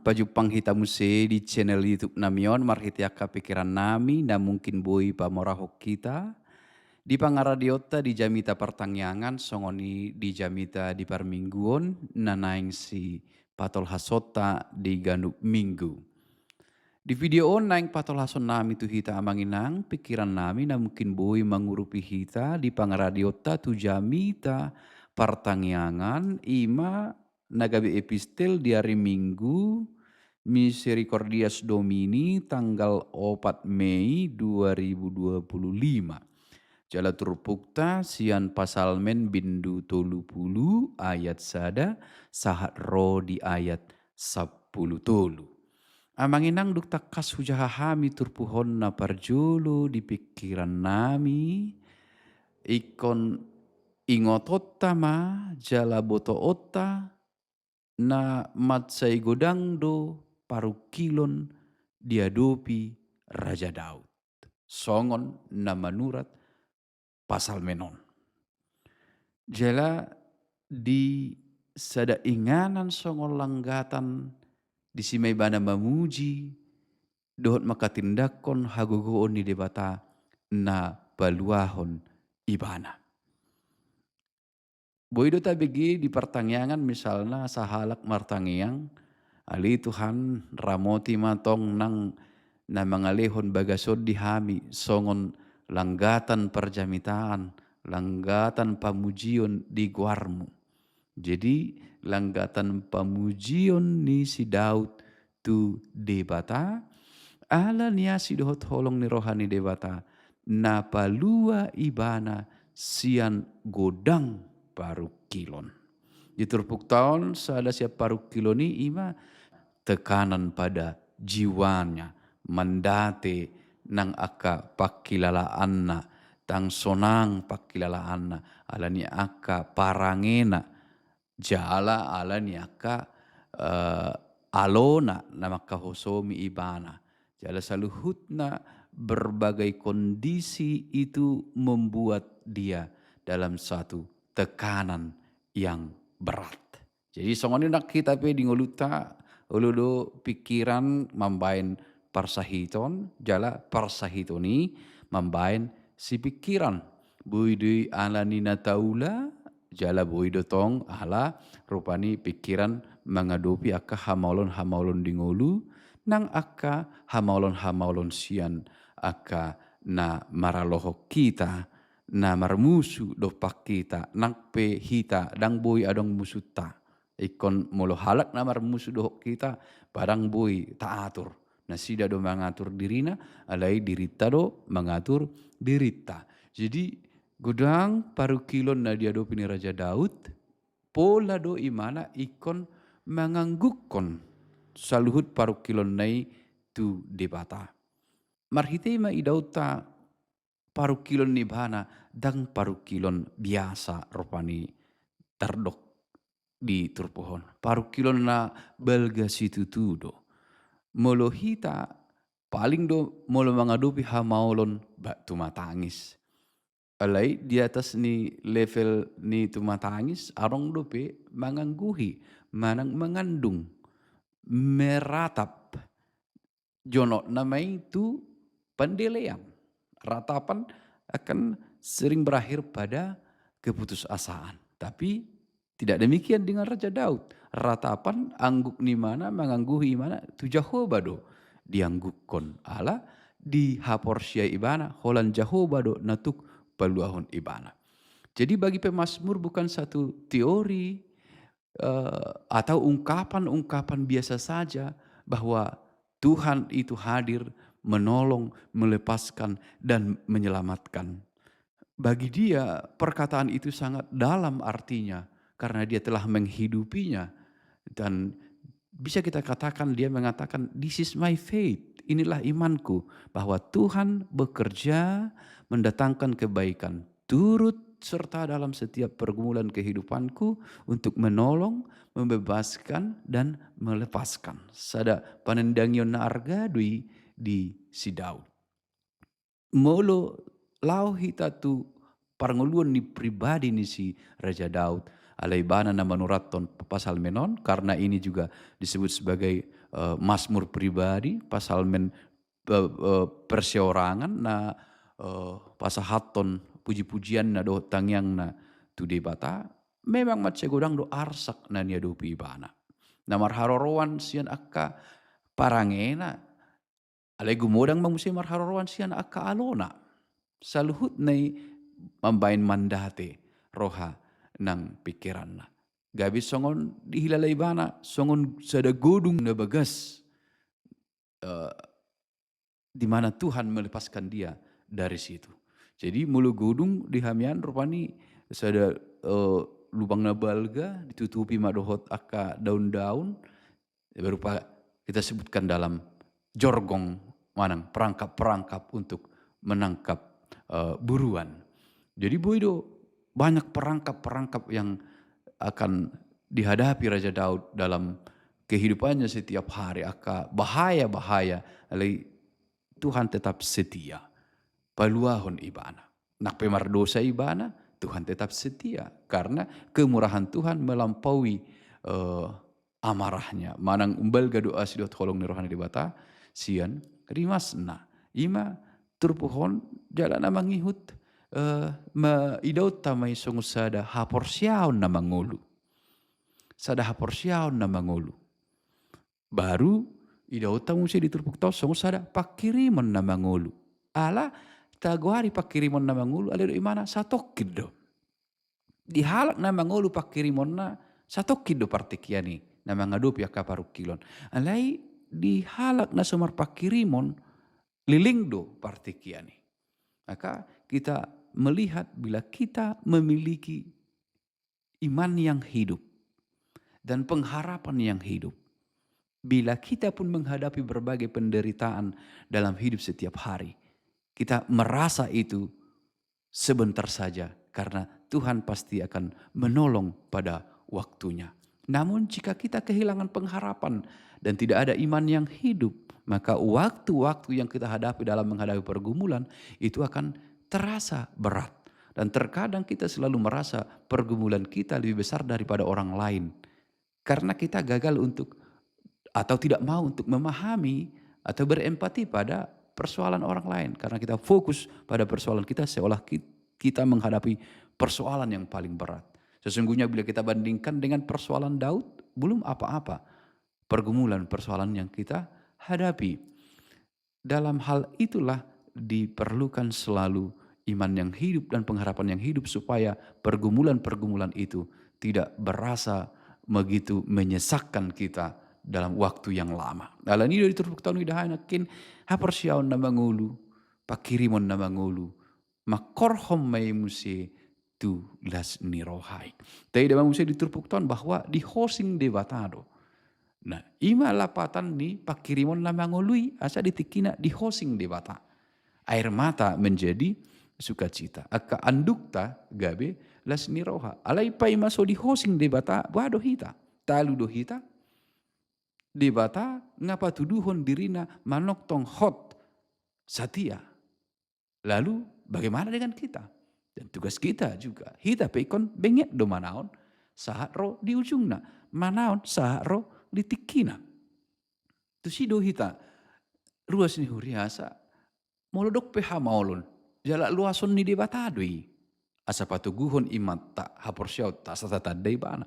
Pajupang hita muse di channel YouTube namion marhitiaka pikiran nami na mungkin boi pamorahok kita di pangaradiota di jamita pertangyangan songoni di jamita di parmingguon nanaing si patol hasota di ganuk minggu. Di video on naing patol hason nami tu hita amanginang pikiran nami na mungkin boi mangurupi hita di pangaradiota tu jamita pertangyangan ima nagabi epistel di hari Minggu Misericordias Domini tanggal 4 Mei 2025. Jala turpukta sian pasal men bindu tolu pulu ayat sada sahat ro di ayat 10 tolu. Amanginang duk takas hujahahami turpuhon na parjulu di pikiran nami ikon ingototta ma jala boto otta na matsai godangdo parukilon diadopi Raja Daud. Songon na manurat pasal menon. Jela di sada inganan songon langgatan di simai bana mamuji dohot makatindakon hagogoon ni debata na baluahon ibana. Boido tabigi di pertangyangan misalnya sahalak martangiang ali Tuhan ramoti matong nang na mangalehon bagasod dihami songon langgatan perjamitaan, langgatan pamujion di guarmu. Jadi langgatan pamujion ni si Daud tu debata ala niya si dohot holong ni rohani debata na palua ibana sian godang parukilon. Di turpuk tahun sada siap parukiloni ima tekanan pada jiwanya mandate nang aka pakilalaanna tang sonang pakilalaanna alani aka parangena jala alani aka alona namaka hosomi ibana jala saluhutna berbagai kondisi itu membuat dia dalam satu tekanan yang berat. Jadi songoni nak kita pe di ngoluta uludo pikiran mambain parsahiton jala parsahitoni mambain si pikiran buidui ala nina taula jala buido tong ala rupani pikiran mengadopi akka hamaulon di ngolu nang akka hamaulon sian akka na maralohok kita na marmusu dopak kita nang pe hita dang boy adong musuta ikon molo halak na marmusu dohok kita padang boy taatur na sida do mengatur dirina alai dirita do mengatur dirita. Jadi gudang parukilon na dia do pini Raja Daud pola do imana ikon menganggukon saluhut parukilon nai tu debata. Marhitema idauta parukilon nibana dang parukilon biasa rupani terdok di turpohon. Parukilon na belga situ tudo. Molo hita paling do molo mengadopi hamaulon bak tumatangis. Alai di atas ni level ni tumatangis arong dope mangangguhi manang mengandung meratap jono namai itu pendelean. Ratapan akan sering berakhir pada keputusasaan. Tapi tidak demikian dengan Raja Daud. Ratapan angguk ni mana mengangguhi mana tu Jehovah do dianggukon ala di haporsia ibana holan Jehovah do natuk peluahon ibana. Jadi bagi pemazmur bukan satu teori atau ungkapan-ungkapan biasa saja bahwa Tuhan itu hadir, menolong, melepaskan, dan menyelamatkan. Bagi dia perkataan itu sangat dalam artinya karena dia telah menghidupinya. Dan bisa kita katakan dia mengatakan this is my faith, inilah imanku. Bahwa Tuhan bekerja mendatangkan kebaikan turut serta dalam setiap pergumulan kehidupanku untuk menolong, membebaskan, dan melepaskan. Sada panendangion na argadui di si Daud. Molo lau hita tu parngoluan ni pribadi ni si Raja Daud. Alaibana na manuraton pasal menon karena ini juga disebut sebagai Mazmur pribadi, pasal perseorangan na pasahaton puji-pujian na do tangyang na tu debata, memang godang do arsak na niya do ibana. Na marharorowan siyan akka parangena, alay gumodang mamusi marharorowan siyan akka alona. Saluhut na'y mambayan mandate roha ng pikiran na. Gabi songon dihilalay bana, songon sada godung na bagas, di mana Tuhan melepaskan dia dari situ. Jadi mulu godung di hamian rupani sada lubang na balga ditutupi madohot akka daun-daun, berupa kita sebutkan dalam jorgong manang perangkap-perangkap untuk menangkap buruan. Jadi boido banyak perangkap-perangkap yang akan dihadapi Raja Daud dalam kehidupannya setiap hari, aka bahaya-bahaya, alai Tuhan tetap setia. Paluahon ibana. Nak pemardosa ibana, Tuhan tetap setia. Karena kemurahan Tuhan melampaui amarahnya. Manang umbal doa sidot holong ni rohani dibata, sian rimasna. Ima turpuhon jalan mangihut maidaut tamay sungus sada haporsyaon na mangulu. Sada haporsyaon na mangulu. Baru idaut tamu siya diturpuk tau sungus sada pakirimon na mangulu. Ala taguari pakirimon na mangulu ala do imana satokid do. Dihalak na mangulu pakirimon na satokid do partikiani na mangadupi akaparukilon. Alai dihalak na sumar pakirimon liling do partikiani. Maka kita melihat bila kita memiliki iman yang hidup dan pengharapan yang hidup, bila kita pun menghadapi berbagai penderitaan dalam hidup setiap hari, kita merasa itu sebentar saja karena Tuhan pasti akan menolong pada waktunya. Namun jika kita kehilangan pengharapan dan tidak ada iman yang hidup, maka waktu-waktu yang kita hadapi dalam menghadapi pergumulan itu akan terasa berat. Dan terkadang kita selalu merasa pergumulan kita lebih besar daripada orang lain. Karena kita gagal untuk atau tidak mau untuk memahami atau berempati pada persoalan orang lain. Karena kita fokus pada persoalan kita seolah kita menghadapi persoalan yang paling berat. Sesungguhnya bila kita bandingkan dengan persoalan Daud, belum apa-apa pergumulan persoalan yang kita hadapi. Dalam hal itulah diperlukan selalu iman yang hidup dan pengharapan yang hidup supaya pergumulan-pergumulan itu tidak berasa begitu menyesakkan kita dalam waktu yang lama. Dalam ini dari turpuk tahun idahanakin hapersyaon na mangulu, pakirimon na mangulu, makorhom may musi tu las nirohai. Tapi dalam musi diturpuk tahun bahwa di hosing debatado. Nah, ima lapatan ni pakirimon na mangului asa ditikina di hosing debata. Air mata menjadi sukacita. Aka andukta gabe las niroha. Alai pai maso di hosing debata wado hita. Talu do hita. Debata ngapa tuduhon dirina manok tong hot satia. Lalu bagaimana dengan kita? Dan tugas kita juga. Hita peikon benget do manaon sahat ro di ujungna. Manaon sahat ro di tikina. Tu si do hita ruas ni huriasa molodok peha maulun. Jala luason ni debatadui. Asa patuguhon imat tak haporsyaut tak satatadai bana.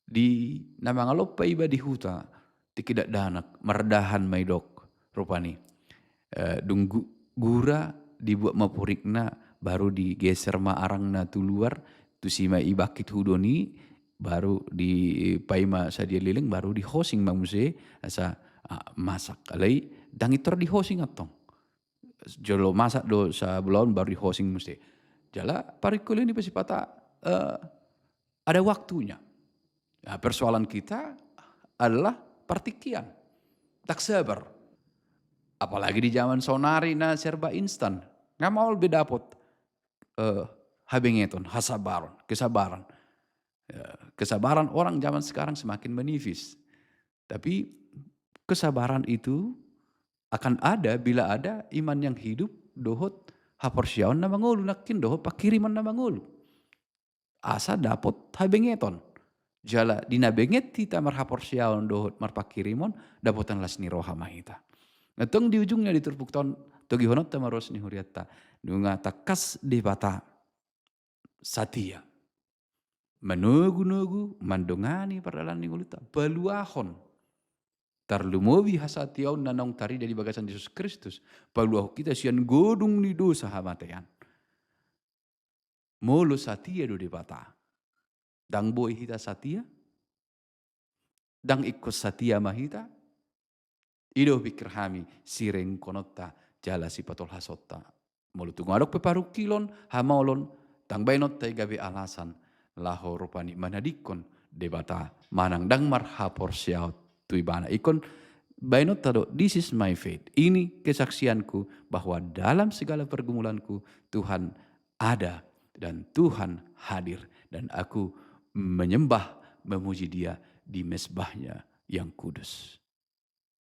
Di nama ngalopa iba di huta tikidak danak merdahan maidok rupani. Dung gura dibuat mapurikna baru digeser maarang na tu luar tu sima ibakit hudoni baru di paima sadia liling baru di hosing mamuse asa masak alai dangitor di hosing atong. Jolo masak do sa belon baru di hosting mesti. Jala parikul ini pasti patah ada waktunya. Nah, persoalan kita adalah partikian. Tak sabar. Apalagi di zaman sonari na serba instan. Nggak mau lebih dapat habengeton, hasabaron, kesabaran. Kesabaran orang zaman sekarang semakin menipis. Tapi kesabaran itu akan ada bila ada iman yang hidup dohot haporsyaon na mangulu nakin dohot pakiriman na mangulu. Asa dapat habengeton. Jala dina benget tita marhapor siaon dohot marpakirimon dapotan lasni roha mahita. Ngatong di ujungnya diturpuk ton togi honot tamaros ni huriatta. Nunga takas di bata satia. Menugu-nugu mandongani pardalan ni nguluta. Baluahon. Tarlumobi hasatiaon nanong tari dari bagasan Yesus Kristus. Baluahu kita sian godung ni dosa hamatean. Molo satia do di bata. Dang boy hita satia. Dang ikut satia mahita. Ido pikir hami sireng konota jala si patol hasota. Molo tungadok peparuk kilon hamaolon. Tang bainot tay gabe alasan. Laho rupani manadikon debata manang dang marhapor siaut tuibana ikon bainot tado this is my faith. Ini kesaksianku bahwa dalam segala pergumulanku Tuhan ada dan Tuhan hadir dan aku menyembah memuji Dia di mezbahnya yang kudus.